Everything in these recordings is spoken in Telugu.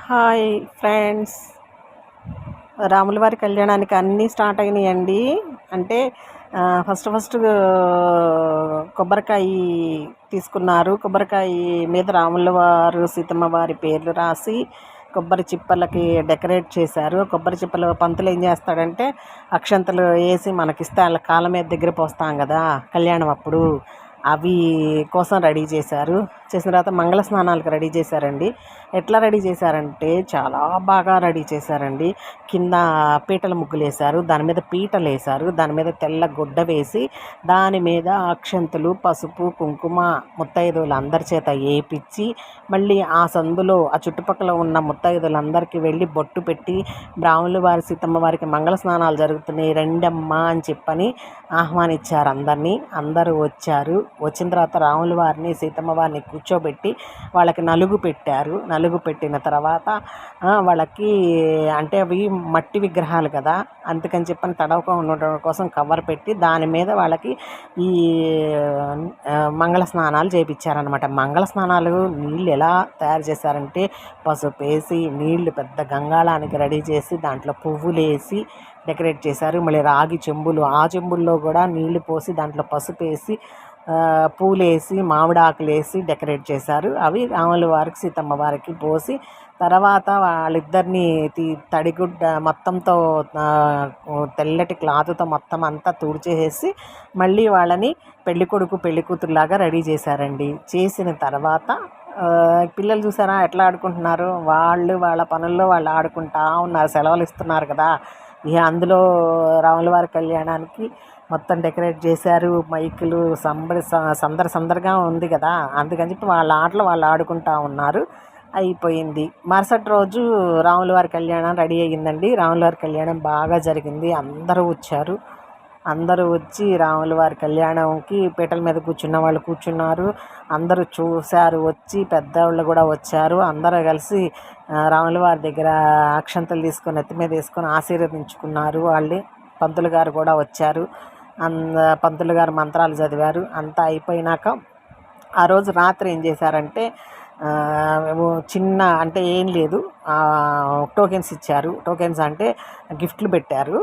హాయ్ ఫ్రెండ్స్, రాముల వారి కళ్యాణానికి అన్నీ స్టార్ట్ అయినాయండి. అంటే ఫస్ట్ కొబ్బరికాయ తీసుకున్నారు. కొబ్బరికాయ మీద రాముల వారు సీతమ్మ వారి పేర్లు రాసి కొబ్బరి చిప్పలకి డెకరేట్ చేశారు. కొబ్బరి చిప్పలు పంతులు ఏం చేస్తాడంటే అక్షంతలు వేసి మనకిస్తే వాళ్ళ కాళ్ళ మీద దగ్గర పోస్తాం కదా కళ్యాణం అప్పుడు, అవి కోసం రెడీ చేశారు. చేసిన తర్వాత మంగళ స్నానాలకు రెడీ చేశారండి. ఎట్లా రెడీ చేశారంటే చాలా బాగా రెడీ చేశారండి. కింద పీటల ముగ్గులు వేశారు, దాని మీద పీటలు వేశారు, దాని మీద తెల్ల గుడ్డ వేసి దాని మీద అక్షంతలు, పసుపు, కుంకుమ ముత్తైదువులు అందరి చేత వేయించి మళ్ళీ ఆ సందులో ఆ చుట్టుపక్కల ఉన్న ముత్తైదువులందరికీ వెళ్ళి బొట్టు పెట్టి బ్రాహ్మణులు వారి సీతమ్మ వారికి మంగళ స్నానాలు జరుగుతున్నాయి రండమ్మ అని చెప్పని ఆహ్వానించారు అందరినీ. అందరూ వచ్చారు. వచ్చిన తర్వాత రాముల వారిని సీతమ్మ వారిని కూర్చోబెట్టి వాళ్ళకి నలుగు పెట్టారు. నలుగు పెట్టిన తర్వాత వాళ్ళకి అంటే అవి మట్టి విగ్రహాలు కదా, అందుకని చెప్పని తడవక ఉండడం కోసం కవర్ పెట్టి దాని మీద వాళ్ళకి ఈ మంగళ స్నానాలు చేయించారనమాట. మంగళ స్నానాలు నీళ్ళు ఎలా తయారు చేశారంటే పసుపు వేసి నీళ్లు పెద్ద గంగాళానికి రెడీ చేసి దాంట్లో పువ్వులు వేసి డెకరేట్ చేశారు. మళ్ళీ రాగి చెంబులు, ఆ చెంబుల్లో కూడా నీళ్లు పోసి దాంట్లో పసుపు వేసి పూలు వేసి మామిడి ఆకులు వేసి డెకరేట్ చేశారు. అవి రాముల వారికి సీతమ్మ వారికి పోసి తర్వాత వాళ్ళిద్దరిని తడిగుడ్డ మొత్తంతో తెల్లటి క్లాత్తో మొత్తం అంతా తుడిచేసి మళ్ళీ వాళ్ళని పెళ్ళికొడుకు పెళ్ళికూతురులాగా రెడీ చేశారండి. చేసిన తర్వాత పిల్లలు చూసారా ఎట్లా ఆడుకుంటున్నారు, వాళ్ళ పనుల్లో వాళ్ళు ఆడుకుంటా ఉన్నారు. సెలవులు ఇస్తున్నారు కదా, ఇక అందులో రాముల వారి కళ్యాణానికి మొత్తం డెకరేట్ చేశారు. మైకులు సందడిగా ఉంది కదా, అందుకని చెప్పి వాళ్ళ ఆటలు వాళ్ళు ఆడుకుంటా ఉన్నారు. అయిపోయింది. మరుసటి రోజు రాముల వారి కళ్యాణం రెడీ అయ్యిందండి. రాముల వారి కళ్యాణం బాగా జరిగింది. అందరూ వచ్చారు. అందరూ వచ్చి రాముల వారి కళ్యాణంకి పీటల మీద కూర్చున్న వాళ్ళు కూర్చున్నారు. అందరూ చూశారు. వచ్చి పెద్దవాళ్ళు కూడా వచ్చారు. అందరూ కలిసి రాముల వారి దగ్గర అక్షంతలు తీసుకొని ఎత్తి మీద వేసుకొని ఆశీర్వదించుకున్నారు. వాళ్ళే పంతులు గారు కూడా వచ్చారు. పంతులు గారు మంత్రాలు చదివారు. అంతా అయిపోయినాక ఆ రోజు రాత్రి ఏం చేశారంటే చిన్న అంటే ఏం లేదు, టోకెన్స్ ఇచ్చారు. టోకెన్స్ అంటే గిఫ్ట్లు పెట్టారు.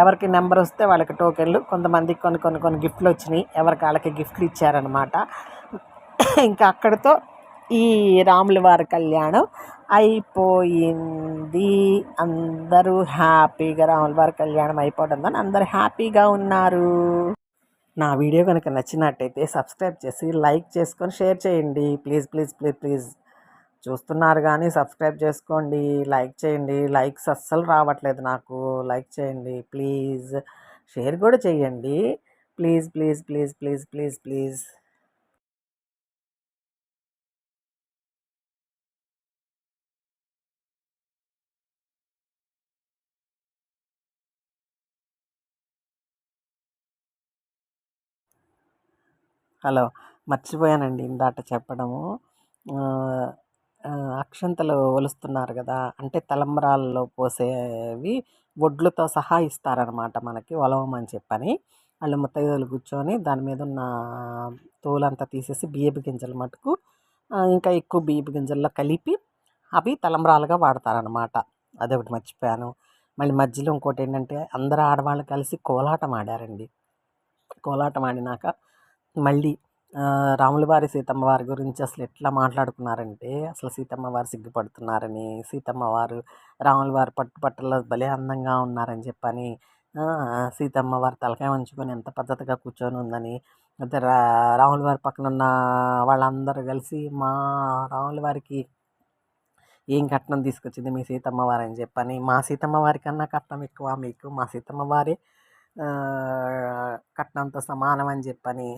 ఎవరికి నెంబర్ వస్తే వాళ్ళకి టోకెన్లు, కొంతమందికి కొన్ని గిఫ్ట్లు వచ్చినాయి. ఎవరికి వాళ్ళకి గిఫ్ట్లు ఇచ్చారనమాట. ఇంకా అక్కడితో ఈ రాముల వారి కళ్యాణం అయిపోయింది. అందరూ హ్యాపీగా రాముల వారి కళ్యాణం అయిపోవడం అందరూ హ్యాపీగా ఉన్నారు. నా వీడియో కనుక నచ్చినట్టయితే సబ్స్క్రైబ్ చేసి లైక్ చేసుకొని షేర్ చేయండి. ప్లీజ్ చూస్తున్నారు కానీ సబ్స్క్రైబ్ చేసుకోండి, లైక్ చేయండి. లైక్స్ అస్సలు రావట్లేదు నాకు. లైక్ చేయండి ప్లీజ్. షేర్ కూడా చేయండి ప్లీజ్. హలో, మర్చిపోయానండి ఇందాక చెప్పడము. అక్షంతలు ఒలుస్తున్నారు కదా, అంటే తలంబ్రాల్లో పోసేవి వడ్లతో సహా ఇస్తారనమాట మనకి, ఒలవమని చెప్పని. వాళ్ళు ముత్తైదువులు కూర్చొని దాని మీద ఉన్న తోలంతా తీసేసి బియ్యపు గింజలు మటుకు ఇంకా ఎక్కువ బియ్యపు గింజల్లో కలిపి అవి తలంబ్రాలుగా వాడతారనమాట. అదొకటి మర్చిపోయాను. మళ్ళీ మధ్యలో ఇంకోటి ఏంటంటే అందరు ఆడవాళ్ళు కలిసి కోలాటం ఆడారండి. కోలాటం ఆడినాక మళ్ళీ రాముల వారి సీతమ్మ వారి గురించి అసలు ఎట్లా మాట్లాడుకున్నారంటే, అసలు సీతమ్మ వారు సిగ్గుపడుతున్నారని, సీతమ్మ వారు రాముల వారి పట్టులో భలే అందంగా ఉన్నారని చెప్పని, సీతమ్మ వారు తలకాయ వంచుకొని ఎంత పద్ధతిగా కూర్చొని ఉందని, అయితే రాముల వారి పక్కన ఉన్న వాళ్ళందరూ కలిసి మా రాముల వారికి ఏం కట్నం తీసుకొచ్చింది మీ సీతమ్మ వారు అని చెప్పని, మా సీతమ్మ వారి కన్నా కట్నం ఎక్కువ మీకు, మా సీతమ్మ వారే కట్నంతో సమానం అని చెప్పని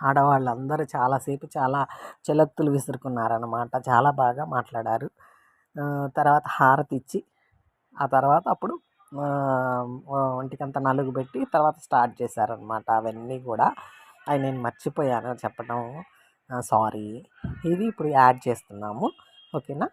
ఆడవాళ్ళందరూ చాలాసేపు చాలా చెలత్తులు విసురుకున్నారనమాట. చాలా బాగా మాట్లాడారు. తర్వాత హారతి ఇచ్చి ఆ తర్వాత అప్పుడు ఒంటికంతా నలుగు పెట్టి తర్వాత స్టార్ట్ చేశారనమాట. అవన్నీ కూడా అవి నేను మర్చిపోయాను చెప్పడం, సారీ. ఇది ఇప్పుడు యాడ్ చేస్తున్నాము, ఓకేనా.